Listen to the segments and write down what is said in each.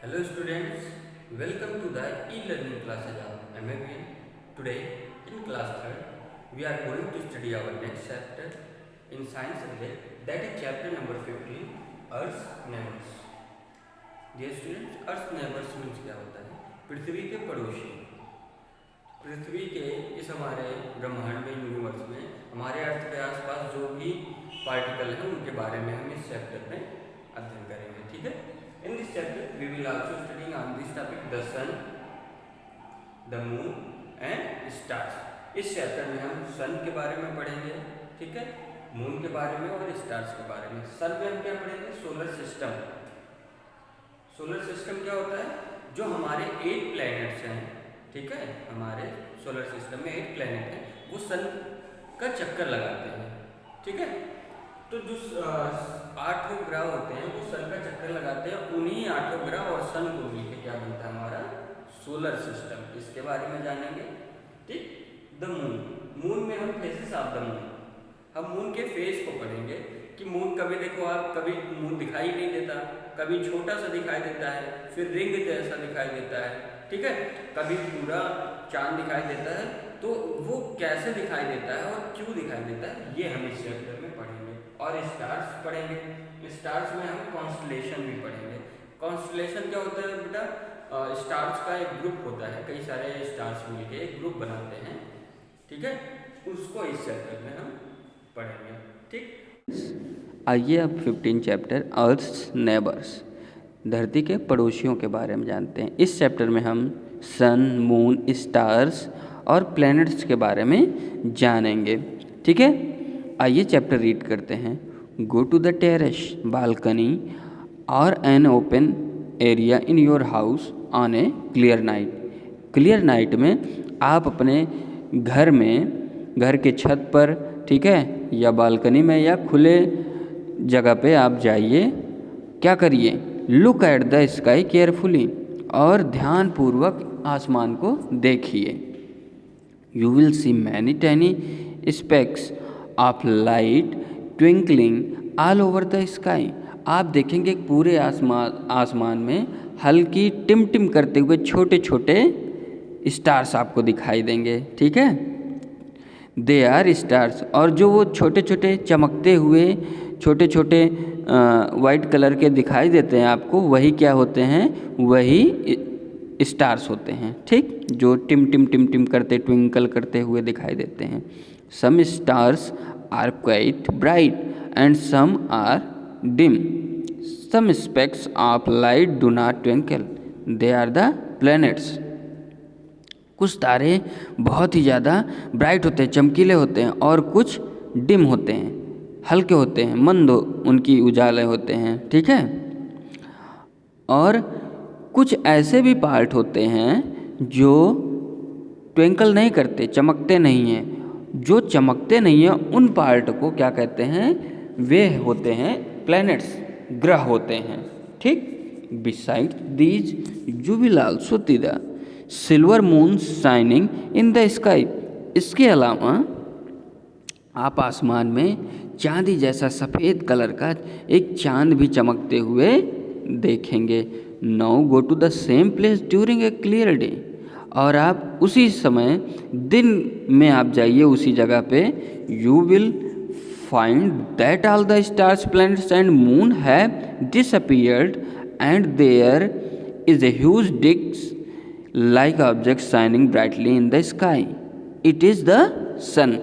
Hello students, welcome to the e-learning classes of MAVN. Today in class 3rd, we are going to study our next chapter in science subject, that is chapter number 15, Earth's neighbors. Dear students, Earth's neighbors means क्या होता है? पृथ्वी के पड़ोसी। पृथ्वी के इस हमारे ब्रह्मांड में, यूनिवर्स में, हमारे अर्थ के आसपास जो भी पार्टिकल हैं उनके बारे में हम इस चैप्टर में अध्ययन करेंगे। ठीक है। In this chapter, we will also studying on this topic the sun, the moon and stars. इस चैप्टर में हम सन के बारे में पढ़ेंगे, ठीक है, मून के बारे में और स्टार्स के बारे में। सन में हम क्या पढ़ेंगे? Solar system. सोलर सिस्टम क्या होता है? जो हमारे 8 प्लैनेट्स हैं, ठीक है, हमारे सोलर सिस्टम में 8 प्लैनेट हैं, वो सन का चक्कर लगाते हैं, ठीक है। तो जो 8 ग्रह होते हैं वो सन का चक्कर लगाते हैं, उन्हीं 8 ग्रह और सन को मिलकर क्या बनता है? हमारा सोलर सिस्टम। इसके बारे में जानेंगे, ठीक। द मून, मून में हम फेसेस ऑफ द मून, हम मून के फेस को पढ़ेंगे कि मून कभी देखो आप, कभी मून दिखाई नहीं देता, कभी छोटा सा दिखाई देता है, फिर रिंग जैसा दिखाई देता है, ठीक है, कभी पूरा चांद दिखाई देता है। तो वो कैसे दिखाई देता है और क्यों दिखाई देता है, ये हम इस चैप्टर में पढ़ेंगे। और स्टार्स पढ़ेंगे। स्टार्स में हम कॉन्स्टलेशन भी पढ़ेंगे। कॉन्स्टलेशन क्या होता है बेटा? स्टार्स का एक ग्रुप होता है, कई सारे स्टार्स मिलके एक ग्रुप बनाते हैं, ठीक है, उसको इस चैप्टर में हम पढ़ेंगे, ठीक। आइए अब 15 चैप्टर अर्थ्स नेबर्स, धरती के पड़ोसियों के बारे में जानते हैं। इस चैप्टर में हम सन, मून, स्टार्स और प्लैनेट्स के बारे में जानेंगे, ठीक है। आइए चैप्टर रीड करते हैं। Go to the terrace, balcony or an open area in your house on a clear night. Clear night में आप अपने घर में, घर के छत पर, ठीक है, या बालकनी में या खुले जगह पे आप जाइए। क्या करिए? Look at the sky carefully, और ध्यानपूर्वक आसमान को देखिए। You will see many tiny specs of light twinkling all over the sky. आप देखेंगे पूरे आसमान में हल्की टिम टिम करते हुए छोटे छोटे स्टार्स आपको दिखाई देंगे, ठीक है। दे आर स्टार्स, और जो वो छोटे छोटे चमकते हुए छोटे छोटे वाइट कलर के दिखाई देते हैं आपको, वही क्या होते हैं? वही स्टार्स होते हैं, ठीक, जो टिम टिम टिम टिम करते, ट्विंकल करते हुए दिखाई देते हैं। Some stars are quite bright and some are dim. Some specks of light do not twinkle. They are the planets. कुछ तारे बहुत ही ज़्यादा ब्राइट होते हैं, चमकीले होते हैं, और कुछ डिम होते हैं, हल्के होते हैं, मंद उनकी उजाले होते हैं, ठीक है। और कुछ ऐसे भी पार्ट होते हैं जो ट्विंकल नहीं करते, चमकते नहीं हैं। जो चमकते नहीं हैं उन पार्ट को क्या कहते हैं? वे होते हैं प्लैनेट्स, ग्रह होते हैं, ठीक। Beside these you will also see the silver moon shining in the sky. इसके अलावा आप आसमान में चांदी जैसा सफ़ेद कलर का एक चांद भी चमकते हुए देखेंगे। Now go to the same place during a clear day, और आप उसी समय दिन में आप जाइए उसी जगह पे। You will find that all the stars, planets and moon have disappeared and there is a huge disc like object shining brightly in the sky. It is the sun.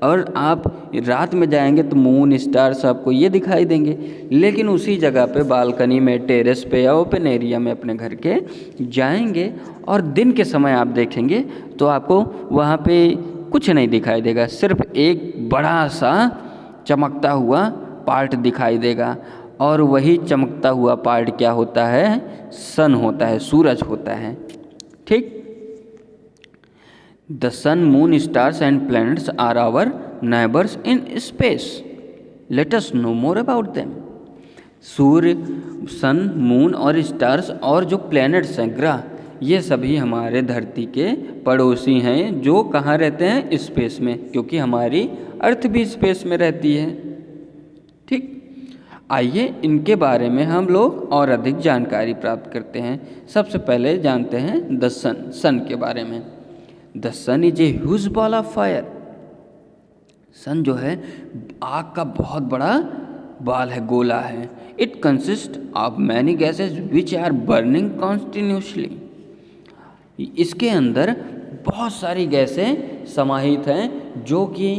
और आप रात में जाएंगे तो मून, स्टार्स आपको ये दिखाई देंगे, लेकिन उसी जगह पे बालकनी में, टेरेस पे या ओपन एरिया में अपने घर के जाएंगे और दिन के समय आप देखेंगे तो आपको वहाँ पे कुछ नहीं दिखाई देगा, सिर्फ एक बड़ा सा चमकता हुआ पार्ट दिखाई देगा। और वही चमकता हुआ पार्ट क्या होता है? सन होता है, सूरज होता है, ठीक। The sun, moon, stars and planets are our neighbors in space. Let us know more about them. सूर्य, सन, मून और स्टार्स और जो प्लैनेट्स हैं, ग्रह, ये सभी हमारे धरती के पड़ोसी हैं, जो कहाँ रहते हैं? स्पेस में, क्योंकि हमारी अर्थ भी स्पेस में रहती है, ठीक। आइए इनके बारे में हम लोग और अधिक जानकारी प्राप्त करते हैं। सबसे पहले जानते हैं द सन, सन के बारे में। The sun is a huge ball of fire. Sun जो है आग का बहुत बड़ा बॉल है, गोला है। It consist of many gases which are burning continuously. इसके अंदर बहुत सारी गैसें समाहित हैं जो कि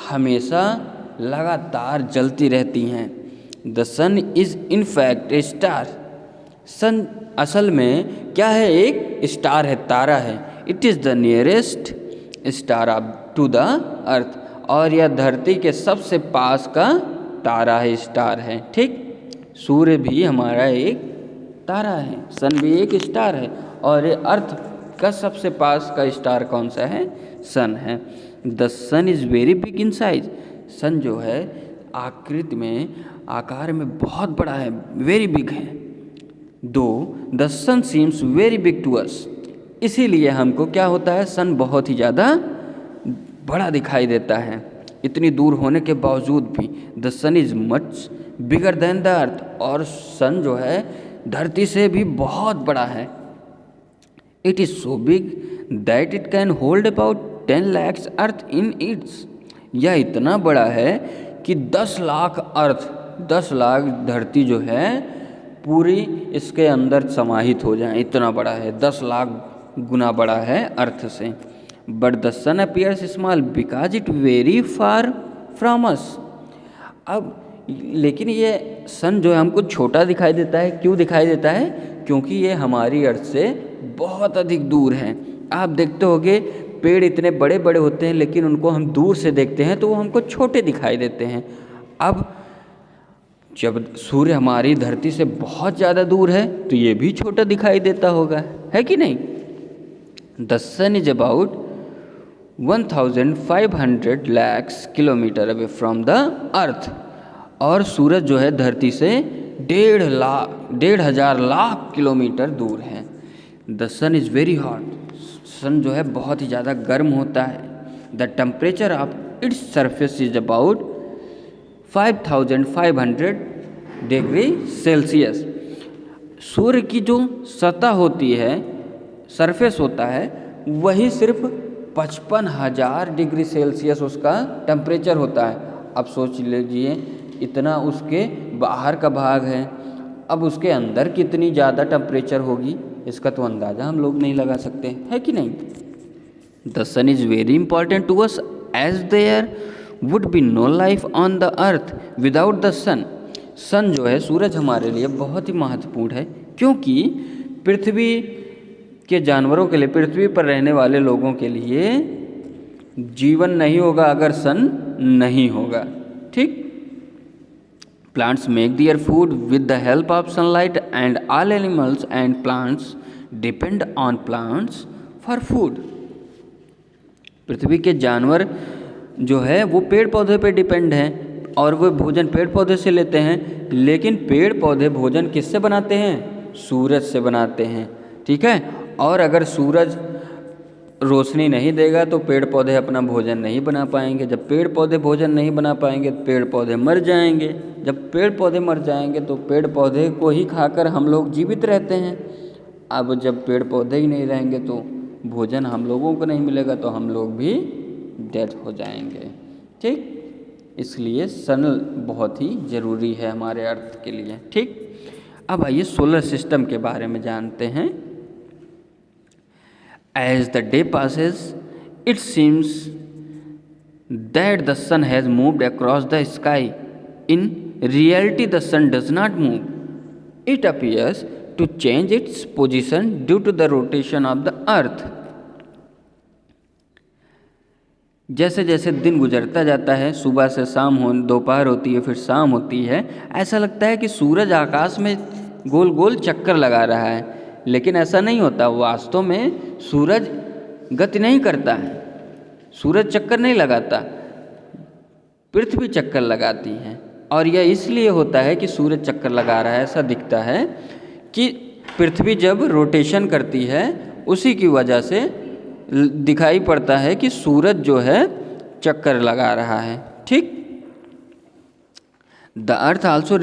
हमेशा लगातार जलती रहती हैं। The sun is in fact a star. Sun असल में क्या है? एक स्टार है, तारा है। It is the nearest star up to the earth. और यह धरती के सबसे पास का तारा है, स्टार है। ठीक, सूर्य भी हमारा एक तारा है, सन भी एक स्टार है, और ये अर्थ का सबसे पास का स्टार कौन सा है? सन है। The sun is very big in size. Sun जो है आकृति में, आकार में बहुत बड़ा है, वेरी बिग है। Though the sun seems very big to us. इसीलिए हमको क्या होता है? सन बहुत ही ज़्यादा बड़ा दिखाई देता है, इतनी दूर होने के बावजूद भी। The sun is much bigger than the earth. और सन जो है धरती से भी बहुत बड़ा है। It is so big that it can hold about 10 lakhs earth in its. यह इतना बड़ा है कि 10 लाख अर्थ, 10 लाख धरती जो है पूरी इसके अंदर समाहित हो जाए, इतना बड़ा है, 10 लाख गुना बड़ा है अर्थ से। But the sun appears small because it very far from us. अब लेकिन ये सन जो है हमको छोटा दिखाई देता है। क्यों दिखाई देता है? क्योंकि ये हमारी अर्थ से बहुत अधिक दूर है। आप देखते होंगे पेड़ इतने बड़े बड़े होते हैं, लेकिन उनको हम दूर से देखते हैं तो वो हमको छोटे दिखाई देते हैं। अब जब सूर्य हमारी धरती से बहुत ज़्यादा दूर है तो ये भी छोटा दिखाई देता होगा, है कि नहीं? The sun is about 1500 lakhs kilometres away from the earth. और सूरज जो है धरती से 1,500 लाख किलोमीटर दूर है। The sun is very hot. Sun जो है बहुत ही ज़्यादा गर्म होता है। The temperature of its surface is about 5500 degree Celsius. सूर्य की जो सतह होती है, सरफेस होता है, वही सिर्फ 55,000 डिग्री सेल्सियस उसका टेम्परेचर होता है। अब सोच लीजिए इतना उसके बाहर का भाग है, अब उसके अंदर कितनी ज़्यादा टेम्परेचर होगी, इसका तो अंदाज़ा हम लोग नहीं लगा सकते, है कि नहीं? The sun is very important to us as there would be no life on the earth without the sun. Sun जो है, सूरज हमारे लिए बहुत ही महत्वपूर्ण है, क्योंकि पृथ्वी के जानवरों के लिए, पृथ्वी पर रहने वाले लोगों के लिए जीवन नहीं होगा अगर सन नहीं होगा। ठीक, plants make their food with the help of sunlight and all animals and plants depend on plants for food। पृथ्वी के जानवर जो है वो पेड़ पौधे पे डिपेंड हैं और वो भोजन पेड़ पौधे से लेते हैं। लेकिन पेड़ पौधे भोजन किससे बनाते हैं? सूरज से बनाते हैं। ठीक है, और अगर सूरज रोशनी नहीं देगा तो पेड़ पौधे अपना भोजन नहीं बना पाएंगे। जब पेड़ पौधे भोजन नहीं बना पाएंगे तो पेड़ पौधे मर जाएंगे। जब पेड़ पौधे मर जाएंगे तो पेड़ पौधे को ही खाकर हम लोग जीवित रहते हैं। अब जब पेड़ पौधे ही नहीं रहेंगे तो भोजन हम लोगों को नहीं मिलेगा, तो हम लोग भी डेड हो जाएंगे। ठीक, इसलिए सन बहुत ही ज़रूरी है हमारे अर्थ के लिए। ठीक, अब आइए सोलर सिस्टम के बारे में जानते हैं। As the day passes, it seems that the sun has moved across the sky. In reality, the sun does not move. It appears to change its position due to the rotation of the earth. जैसे जैसे दिन गुजरता जाता है, सुबह से शाम हो, दोपहर होती है, फिर शाम होती है, ऐसा लगता है कि सूरज आकाश में गोल गोल चक्कर लगा रहा है, लेकिन ऐसा नहीं होता। वास्तव में सूरज गति नहीं करता है, सूरज चक्कर नहीं लगाता, पृथ्वी चक्कर लगाती है। और यह इसलिए होता है कि सूरज चक्कर लगा रहा है, ऐसा दिखता है कि पृथ्वी जब रोटेशन करती है उसी की वजह से दिखाई पड़ता है कि सूरज जो है चक्कर लगा रहा है। ठीक, The Earth also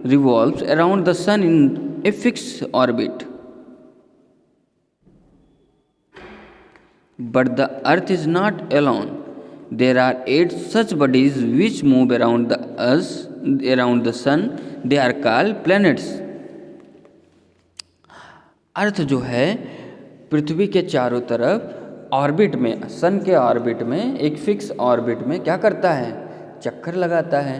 revolves around the Sun in a fixed orbit. But the Earth is not alone. There are 8 such bodies which move around the Sun. They are called planets. अर्थ जो है पृथ्वी के चारों तरफ ऑर्बिट में, सन के orbit में, एक fix orbit में क्या करता है, चक्कर लगाता है।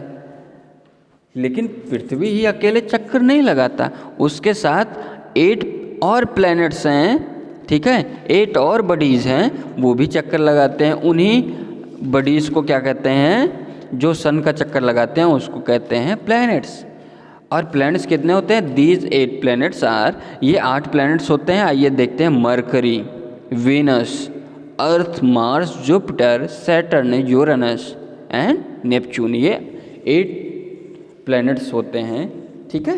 लेकिन पृथ्वी ही अकेले चक्कर नहीं लगाता, उसके साथ 8 और प्लैनेट्स हैं, ठीक है, 8 और बडीज़ हैं, वो भी चक्कर लगाते हैं। उन्हीं बडीज़ को क्या कहते हैं, जो सन का चक्कर लगाते हैं उसको कहते हैं प्लैनेट्स। और प्लैनेट्स कितने होते हैं, दीज 8 प्लैनेट्स आर, ये 8 प्लैनेट्स होते हैं। आइए देखते हैं, mercury, Venus, earth, Mars, Jupiter, Saturn, Uranus and Neptune, ये 8 प्लैनेट्स होते हैं, ठीक है।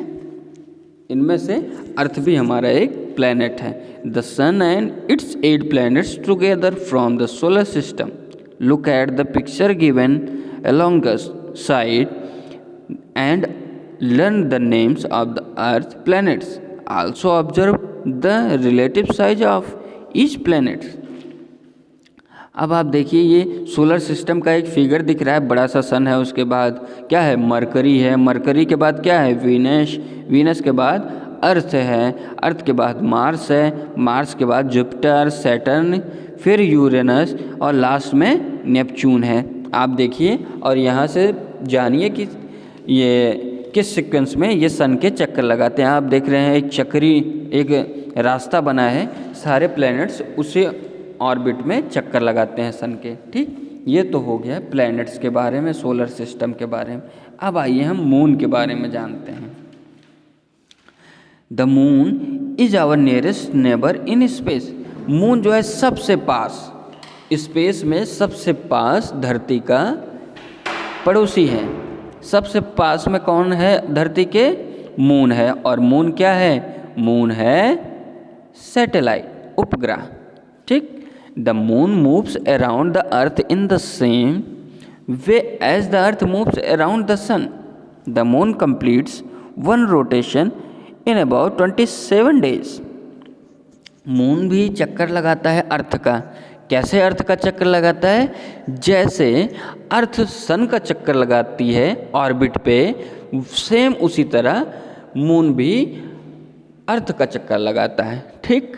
इनमें से अर्थ भी हमारा एक प्लैनेट है। The sun and its 8 planets together from the solar system. Look at the picture given along the side and learn the names of the earth planets. Also observe the relative size of each planet. अब आप देखिए, ये solar system का एक figure दिख रहा है, बड़ा सा सन है, उसके बाद क्या है, मरकरी है, मरकरी के बाद क्या है, वीनस, वीनस के बाद अर्थ है, अर्थ के बाद मार्स है, मार्स के बाद जुपिटर, सैटर्न, फिर यूरेनस और लास्ट में नेपच्यून है। आप देखिए और यहाँ से जानिए कि ये किस सीक्वेंस में ये सन के चक्कर लगाते हैं। आप देख रहे हैं एक चक्री, एक रास्ता बना है, सारे प्लैनेट्स उसी ऑर्बिट में चक्कर लगाते हैं सन के, ठीक। ये तो हो गया प्लैनेट्स के बारे में, सोलर सिस्टम के बारे में। अब आइए हम मून के बारे में जानते हैं। The moon is our nearest neighbour in space. Moon जो है सबसे पास, स्पेस में सबसे पास धरती का पड़ोसी है। सबसे पास में कौन है धरती के, मून है। और मून क्या है, मून है सैटेलाइट, उपग्रह, ठीक। The moon moves around the earth in the same way as the earth moves around the sun. The moon completes one rotation in about 27 days। Moon भी चक्कर लगाता है अर्थ का। कैसे अर्थ का चक्कर लगाता है, जैसे अर्थ सन का चक्कर लगाती है ऑर्बिट पे, सेम उसी तरह मून भी अर्थ का चक्कर लगाता है, ठीक।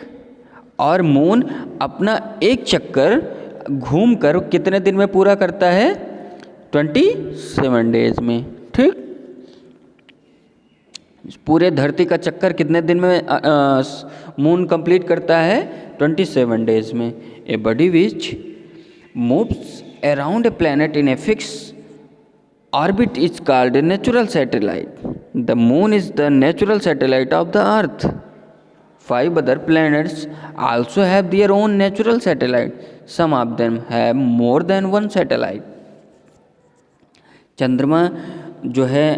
और मून अपना एक चक्कर घूमकर कितने दिन में पूरा करता है, 27 days में, ठीक। पूरे धरती का चक्कर कितने दिन में मून कंप्लीट करता है, 27 days में। A body which moves around a planet in a fix orbit is called a natural satellite. The moon is the natural satellite of the earth. 5 other planets also have their own natural satellite. Some of them have more than one satellite. चंद्रमा जो है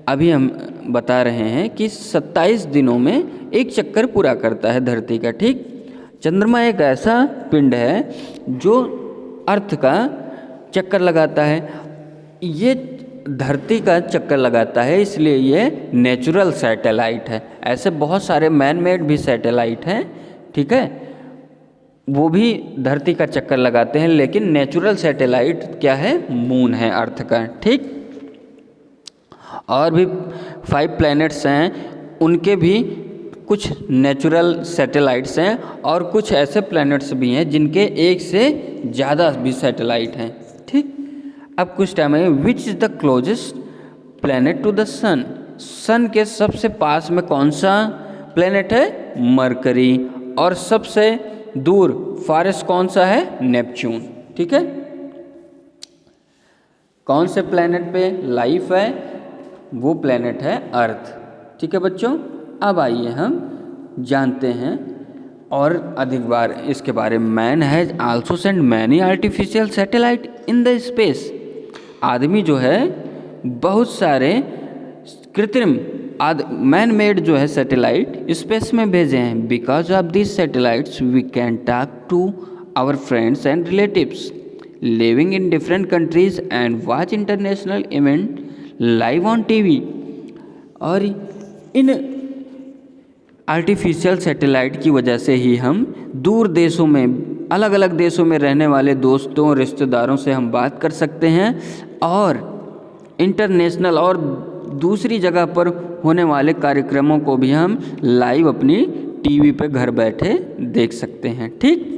अभी हम बता रहे हैं कि 27 दिनों में एक चक्कर पूरा करता है धरती का, ठीक। चंद्रमा एक ऐसा पिंड है जो अर्थ का चक्कर लगाता है। ये धरती का चक्कर लगाता है, इसलिए ये नेचुरल सैटेलाइट है। ऐसे बहुत सारे मैन मेड भी सैटेलाइट हैं, ठीक है, वो भी धरती का चक्कर लगाते हैं, लेकिन नेचुरल सैटेलाइट क्या है, मून है अर्थ का, ठीक। और भी 5 प्लैनेट्स हैं, उनके भी कुछ नेचुरल सैटेलाइट्स हैं और कुछ ऐसे प्लैनेट्स भी हैं जिनके एक से ज़्यादा भी सैटेलाइट हैं, ठीक। अब कुछ टाइम है, which is the closest planet to the sun. Sun के सबसे पास में कौन सा प्लैनेट है, मरकरी। और सबसे दूर फारेस्ट कौन सा है, नेपच्यून, ठीक है। कौन से प्लैनेट पे लाइफ है, वो प्लैनेट है अर्थ, ठीक है बच्चों। अब आइए हम जानते हैं और अधिक बार इसके बारे में। Man has also send many artificial satellite in the space. आदमी जो है बहुत सारे कृत्रिम मैन मेड जो है सैटेलाइट स्पेस में भेजे हैं। Because of this satellites we can talk to our friends and relatives living in different countries and watch international event live on TV. और इन आर्टिफिशियल सैटेलाइट की वजह से ही हम दूर देशों में, अलग अलग देशों में रहने वाले दोस्तों रिश्तेदारों से हम बात कर सकते हैं और इंटरनेशनल और दूसरी जगह पर होने वाले कार्यक्रमों को भी हम लाइव अपनी टीवी पे घर बैठे देख सकते हैं। ठीक।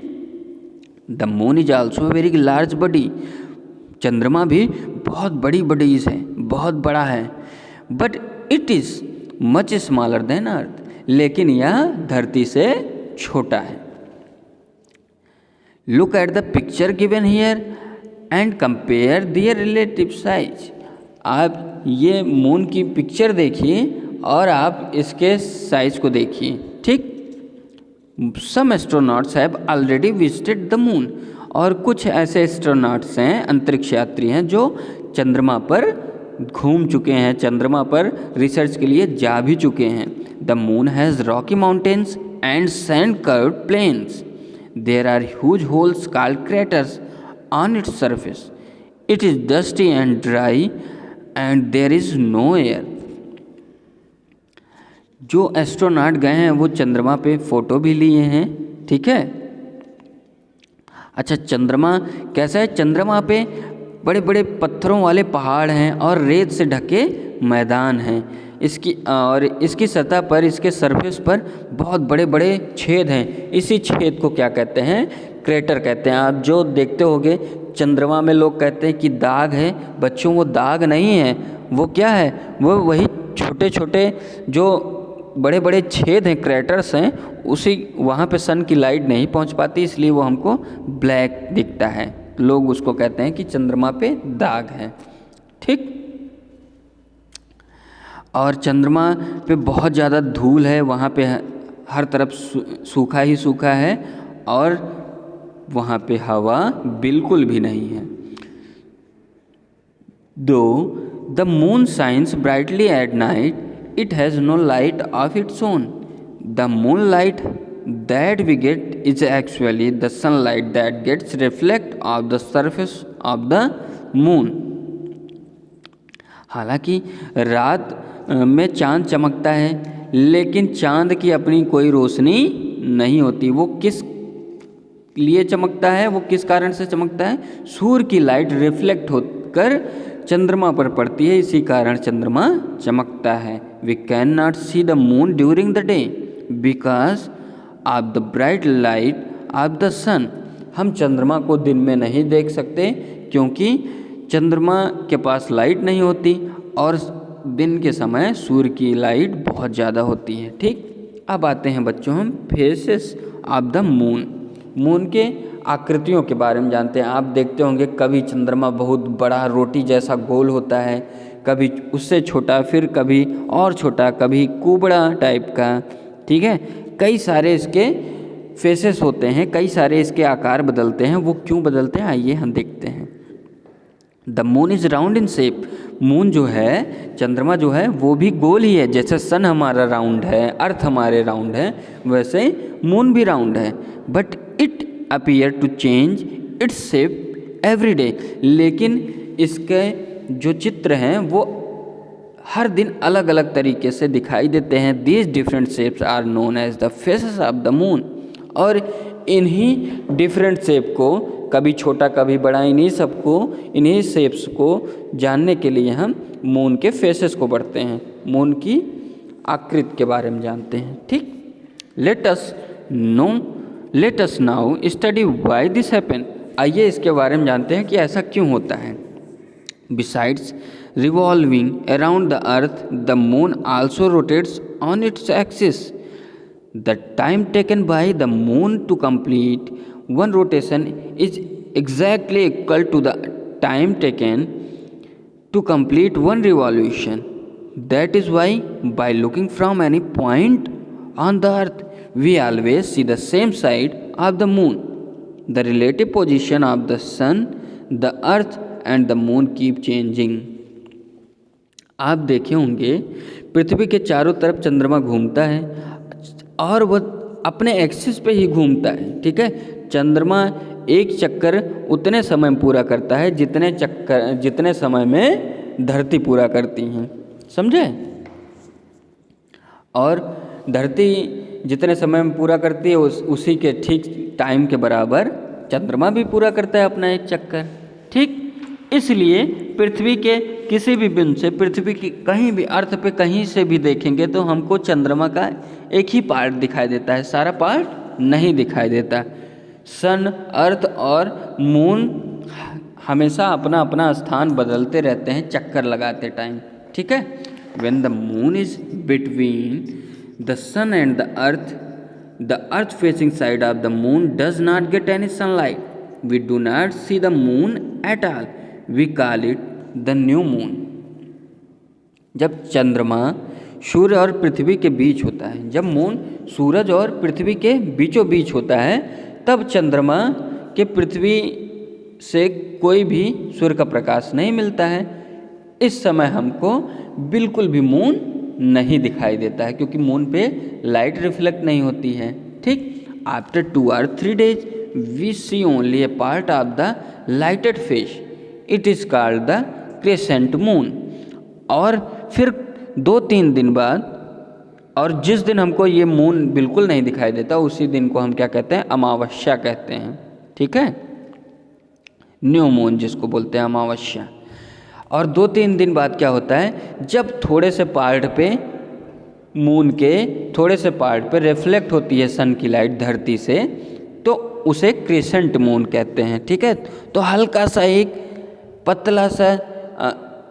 The moon is also very large body. चंद्रमा भी बहुत बड़ी बॉडीज है, बहुत बड़ा है। But it is much smaller than earth. लेकिन यह धरती से छोटा है। Look at the picture given here and compare their relative size. आप ये मून की पिक्चर देखिए और आप इसके साइज को देखिए। ठीक। Some astronauts have already visited the moon. और कुछ ऐसे एस्ट्रोनॉट्स हैं, अंतरिक्ष यात्री हैं, जो चंद्रमा पर घूम चुके हैं, चंद्रमा पर रिसर्च के लिए जा भी चुके हैं। The moon has rocky mountains and sand curved plains. There are huge holes called craters on its surface. It is dusty and dry and there is no air. जो एस्ट्रोनॉट गए हैं वो चंद्रमा पे फोटो भी लिए हैं। ठीक है। अच्छा, चंद्रमा कैसा है? चंद्रमा पे बड़े बड़े पत्थरों वाले पहाड़ हैं और रेत से ढके मैदान हैं। इसकी सतह पर, इसके सरफेस पर बहुत बड़े बड़े छेद हैं। इसी छेद को क्या कहते हैं? क्रेटर कहते हैं। आप जो देखते होंगे चंद्रमा में लोग कहते हैं कि दाग है। बच्चों, वो दाग नहीं है, वो क्या है? वो वही छोटे छोटे जो बड़े बड़े छेद हैं, क्रेटर्स हैं, उसी वहाँ पे सन की लाइट नहीं पहुँच पाती, इसलिए वो हमको ब्लैक दिखता है। लोग उसको कहते हैं कि चंद्रमा पे दाग है। ठीक। और चंद्रमा पे बहुत ज़्यादा धूल है, वहाँ पे हर तरफ सूखा ही सूखा है और वहाँ पे हवा बिल्कुल भी नहीं है। Though the moon shines brightly at night, it has no light of its own. The moonlight that we get is actually the sunlight that gets reflected off the surface of the moon. हालांकि रात में चांद चमकता है, लेकिन चांद की अपनी कोई रोशनी नहीं होती। वो किस लिए चमकता है? वो किस कारण से चमकता है? सूर्य की लाइट रिफ्लेक्ट होकर चंद्रमा पर पड़ती है, इसी कारण चंद्रमा चमकता है। We can not see the moon during the day because of the bright light of the sun. हम चंद्रमा को दिन में नहीं देख सकते क्योंकि चंद्रमा के पास लाइट नहीं होती और दिन के समय सूर्य की लाइट बहुत ज़्यादा होती है। ठीक। अब आते हैं बच्चों हम faces of the moon. Moon के आकृतियों के बारे में जानते हैं। आप देखते होंगे कभी चंद्रमा बहुत बड़ा रोटी जैसा गोल होता है, कभी उससे छोटा, फिर कभी और छोटा, कभी कुबड़ा टाइप का। ठीक है। कई सारे इसके फेसेस होते हैं, कई सारे इसके आकार बदलते हैं। वो क्यों बदलते हैं आइए हम देखते हैं। The moon is round in shape. Moon जो है, चंद्रमा जो है वो भी गोल ही है। जैसे सन हमारा राउंड है, अर्थ हमारे राउंड है, वैसे मून भी राउंड है। But it appear to change its shape every day. लेकिन इसके जो चित्र हैं वो हर दिन अलग अलग तरीके से दिखाई देते हैं। These different shapes are known as the phases of the moon. और इन्हीं डिफरेंट शेप को, कभी छोटा कभी बड़ा, इन्हीं शेप्स को जानने के लिए हम मून के फेसेस को पढ़ते हैं, मून की आकृति के बारे में जानते हैं। ठीक। Let us now study why this happen. आइए इसके बारे में जानते हैं कि ऐसा क्यों होता है। Besides revolving around the earth, the moon also rotates on its axis. The time taken by the moon to complete one rotation is exactly equal to the time taken to complete one revolution. That is why by looking from any point on the earth, we always see the same side of the moon. The relative position of the sun, the earth and the moon keep changing. आप देखे होंगे पृथ्वी के चारों तरफ चंद्रमा घूमता है और वह अपने एक्सिस पे ही घूमता है। ठीक है। चंद्रमा एक चक्कर उतने समय में पूरा करता है जितने समय में धरती पूरा करती हैं, समझे। और धरती जितने समय में पूरा करती है उसी के ठीक टाइम के बराबर चंद्रमा भी पूरा करता है अपना एक चक्कर, ठीक। इसलिए पृथ्वी के किसी भी बिंदु से, पृथ्वी की कहीं भी, अर्थ पे कहीं से भी देखेंगे तो हमको चंद्रमा का एक ही पार्ट दिखाई देता है, सारा पार्ट नहीं दिखाई देता। सन, अर्थ और मून हमेशा अपना अपना स्थान बदलते रहते हैं चक्कर लगाते टाइम, ठीक है। When the moon is between the sun and the earth facing side of the moon does not get any sunlight, we do not see the moon at all, we call it the new moon. जब चंद्रमा सूर्य और पृथ्वी के बीच होता है, जब moon सूरज और पृथ्वी के बीचों बीच होता है, तब चंद्रमा के पृथ्वी से कोई भी सूर्य का प्रकाश नहीं मिलता है। इस समय हमको बिल्कुल भी मून नहीं दिखाई देता है, क्योंकि मून पे लाइट रिफ्लेक्ट नहीं होती है, ठीक। After 2 or 3 days we see only a part of the lighted face, it is called the crescent moon. और फिर 2-3 दिन बाद, और जिस दिन हमको ये मून बिल्कुल नहीं दिखाई देता उसी दिन को हम क्या कहते हैं, अमावस्या कहते हैं, ठीक है। न्यू मून जिसको बोलते हैं अमावस्या। और 2-3 दिन बाद क्या होता है, जब थोड़े से पार्ट पे, मून के थोड़े से पार्ट पे रिफ्लेक्ट होती है सन की लाइट धरती से, तो उसे क्रेसेंट मून कहते हैं, ठीक है। तो हल्का सा एक पतला सा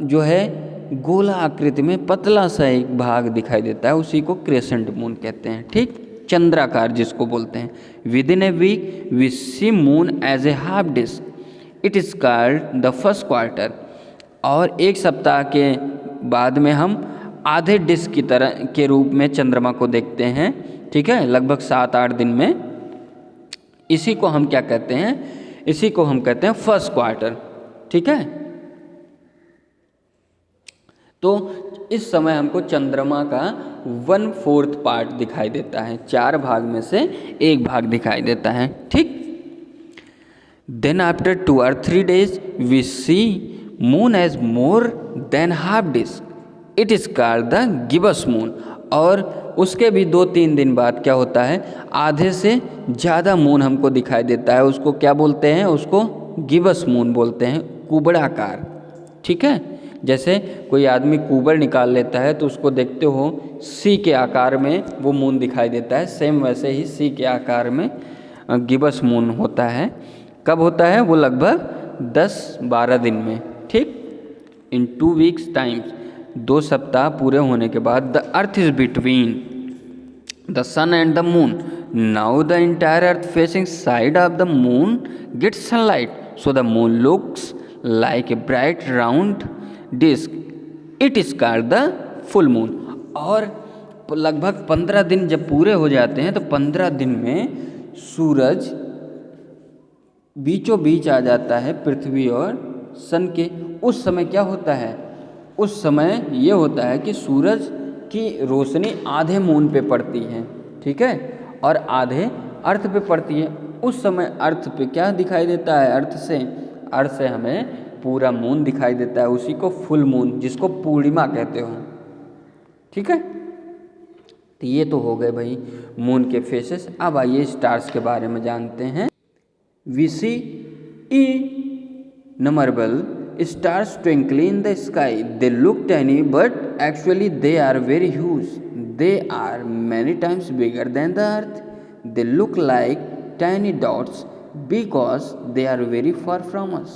जो है गोला आकृति में पतला सा एक भाग दिखाई देता है, उसी को क्रेसेंट मून कहते हैं, ठीक। चंद्राकार जिसको बोलते हैं। Within a week we see moon as a half disc, it is called the first quarter. और एक सप्ताह के बाद में हम आधे डिस्क की तरह के रूप में चंद्रमा को देखते हैं, ठीक है, लगभग 7-8 दिन में। इसी को हम क्या कहते हैं, इसी को हम कहते हैं फर्स्ट क्वार्टर, ठीक है। तो इस समय हमको चंद्रमा का 1/4 पार्ट दिखाई देता है, 4 भाग में से 1 भाग दिखाई देता है, ठीक। Then after 2 or 3 days we see moon as more than half disc, it is called the gibbous moon. और उसके भी 2-3 दिन बाद क्या होता है, आधे से ज़्यादा मून हमको दिखाई देता है, उसको क्या बोलते हैं, उसको गिबस मून बोलते हैं, कुबड़ाकार, ठीक है। जैसे कोई आदमी कुबड़ निकाल लेता है तो उसको देखते हो सी के आकार में वो मून दिखाई देता है, सेम वैसे ही सी के आकार में गिबस मून होता है। कब होता है, वो लगभग 10-12 दिन में, ठीक। इन 2 weeks टाइम्स, 2 सप्ताह पूरे होने के बाद the earth is between the sun and the moon, now the entire earth facing side of the moon gets sunlight, so the moon looks like a bright round disc, it is called the full moon. और लगभग 15 दिन जब पूरे हो जाते हैं तो 15 दिन में सूरज बीचों बीच आ जाता है पृथ्वी और सन के। उस समय क्या होता है, उस समय ये होता है कि सूरज की रोशनी आधे मून पे पड़ती है, ठीक है, और आधे अर्थ पे पड़ती है। उस समय अर्थ पे क्या दिखाई देता है, अर्थ से हमें पूरा मून दिखाई देता है, उसी को फुल मून, जिसको पूर्णिमा कहते हो, ठीक है। तो ये तो हो गए भाई मून के फेसेस। अब आइए स्टार्स के बारे में जानते हैं। We see innumerable stars twinkling in the sky. They look tiny, but actually they are very huge. They are many times bigger than the earth. They look like tiny dots because they are very far from us.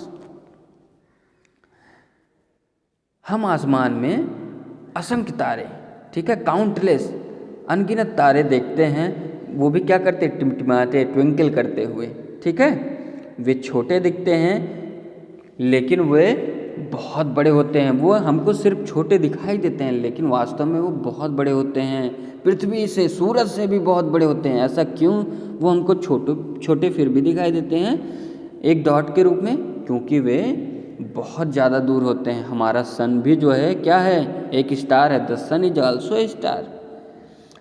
हम आसमान में असंख्य तारे, ठीक है, countless अनगिनत तारे देखते हैं। वो भी क्या करते, टिमटिमाते, ट्विंकल करते हुए, ठीक है। वे छोटे दिखते हैं लेकिन वे बहुत बड़े होते हैं। वो हमको सिर्फ छोटे दिखाई देते हैं लेकिन वास्तव में वो बहुत बड़े होते हैं, पृथ्वी से, सूरज से भी बहुत बड़े होते हैं। ऐसा क्यों, वो हमको छोटे फिर भी दिखाई देते हैं एक डॉट के रूप में, क्योंकि वे बहुत ज़्यादा दूर होते हैं। हमारा सन भी जो है क्या है, एक स्टार है। The sun is also a star.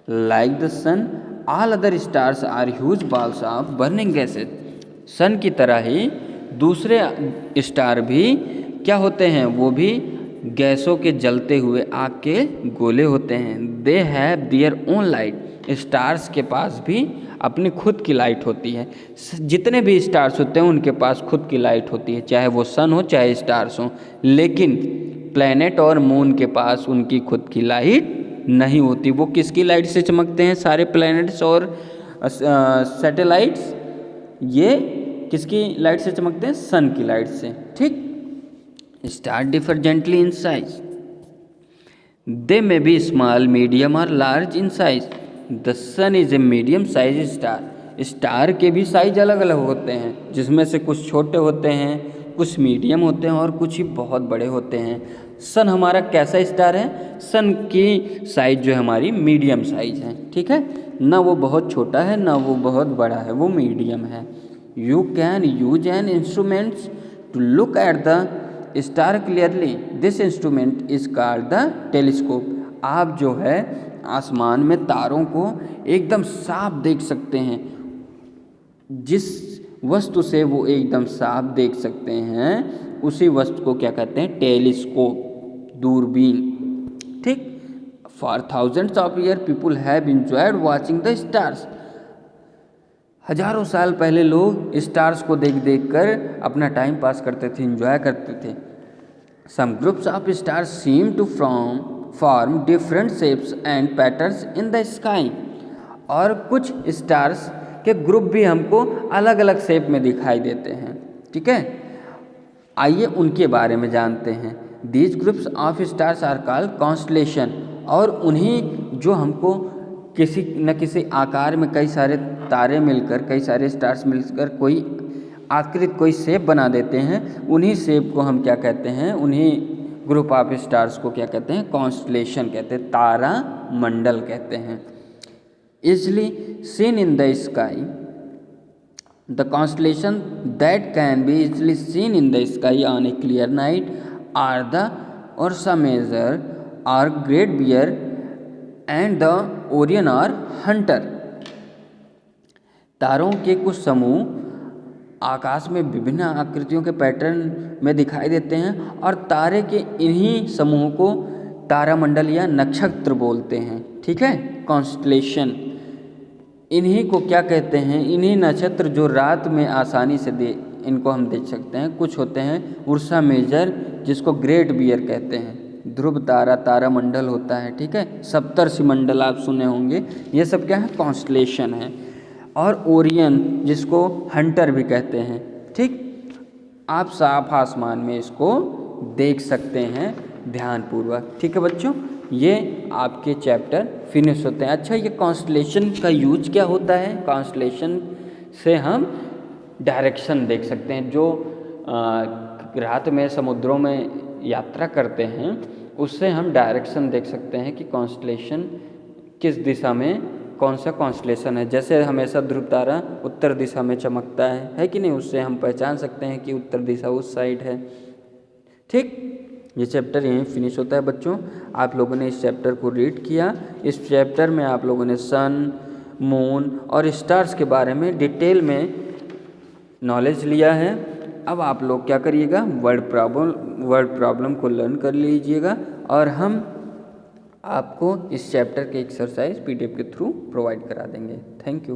Like the sun all other stars are huge balls of burning gases. Sun की तरह ही दूसरे स्टार भी क्या होते हैं, वो भी गैसों के जलते हुए आग के गोले होते हैं। They have their own light. Stars के पास भी अपनी खुद की लाइट होती है। जितने भी स्टार्स होते हैं उनके पास खुद की लाइट होती है, चाहे वो सन हो चाहे स्टार्स हो। लेकिन प्लैनेट और मून के पास उनकी खुद की लाइट नहीं होती। वो किसकी लाइट से चमकते हैं? सारे प्लैनेट्स और सैटेलाइट्स ये किसकी लाइट से चमकते हैं? सन की लाइट से। ठीक। Star differ gently in size. They may be small, medium or large in size. The sun is a medium size star. Star के भी साइज अलग अलग होते हैं, जिसमें से कुछ छोटे होते हैं, कुछ मीडियम होते हैं और कुछ ही बहुत बड़े होते हैं। सन हमारा कैसा स्टार है? सन की साइज जो है हमारी मीडियम साइज है। ठीक है, ना वो बहुत छोटा है ना वो बहुत बड़ा है, वो मीडियम है। You can use an instruments to look at the star clearly. This instrument is called the telescope. आप जो है आसमान में तारों को एकदम साफ देख सकते हैं। जिस वस्तु से वो एकदम साफ देख सकते हैं उसी वस्तु को क्या कहते हैं? टेलीस्कोप, दूरबीन। ठीक। For thousands of year people have enjoyed watching the stars. हजारों साल पहले लोग स्टार्स को देख देख कर अपना टाइम पास करते थे, एंजॉय करते थे। Some groups of stars seem to form different shapes and patterns in the sky. और कुछ स्टार्स के ग्रुप भी हमको अलग अलग शेप में दिखाई देते हैं। ठीक है, आइए उनके बारे में जानते हैं। These groups of stars are called constellation. और उन्हीं जो हमको किसी न किसी आकार में कई सारे तारे मिलकर, कई सारे स्टार्स मिलकर कोई आकृति, कोई शेप बना देते हैं, उन्हीं शेप को हम क्या कहते हैं? उन्हीं ग्रुप ऑफ स्टार्स को क्या कहते हैं? कॉन्स्टलेशन कहते हैं, तारा मंडल कहते हैं। Easily seen in the sky. The constellation that can be easily seen in the sky on a clear night are the Ursa Major or Great Bear and the Orion or Hunter. तारों के कुछ समूह आकाश में विभिन्न आकृतियों के pattern में दिखाई देते हैं और तारे के इन्हीं समूह को तारामंडल या नक्षत्र बोलते हैं। ठीक है, कॉन्स्टलेशन। इन्हीं को क्या कहते हैं? इन्हीं नक्षत्र जो रात में आसानी से इनको हम देख सकते हैं। कुछ होते हैं उर्सा मेजर, जिसको ग्रेट बियर कहते हैं। ध्रुव तारा, तारामंडल होता है। ठीक है, सप्तर्षिमंडल आप सुने होंगे। ये सब क्या है? कॉन्स्टलेशन है। और ओरियन, जिसको हंटर भी कहते हैं। ठीक, आप साफ आसमान में इसको देख सकते हैं ध्यानपूर्वक। ठीक है बच्चों, ये आपके चैप्टर फिनिश होते हैं। अच्छा, ये कॉन्स्टलेशन का यूज क्या होता है? कॉन्स्टलेशन से हम डायरेक्शन देख सकते हैं। जो रात में समुद्रों में यात्रा करते हैं उससे हम डायरेक्शन देख सकते हैं कि कॉन्स्टलेशन किस दिशा में कौन सा कॉन्स्टलेशन है। जैसे हमेशा ध्रुव तारा उत्तर दिशा में चमकता है कि नहीं? उससे हम पहचान सकते हैं कि उत्तर दिशा उस साइड है। ठीक, ये चैप्टर यहीं फिनिश होता है बच्चों। आप लोगों ने इस चैप्टर को रीड किया। इस चैप्टर में आप लोगों ने सन, मून और स्टार्स के बारे में डिटेल में नॉलेज लिया है। अब आप लोग क्या करिएगा? वर्ड प्रॉब्लम को लर्न कर लीजिएगा और हम आपको इस चैप्टर के एक्सरसाइज PDF के थ्रू प्रोवाइड करा देंगे। Thank you.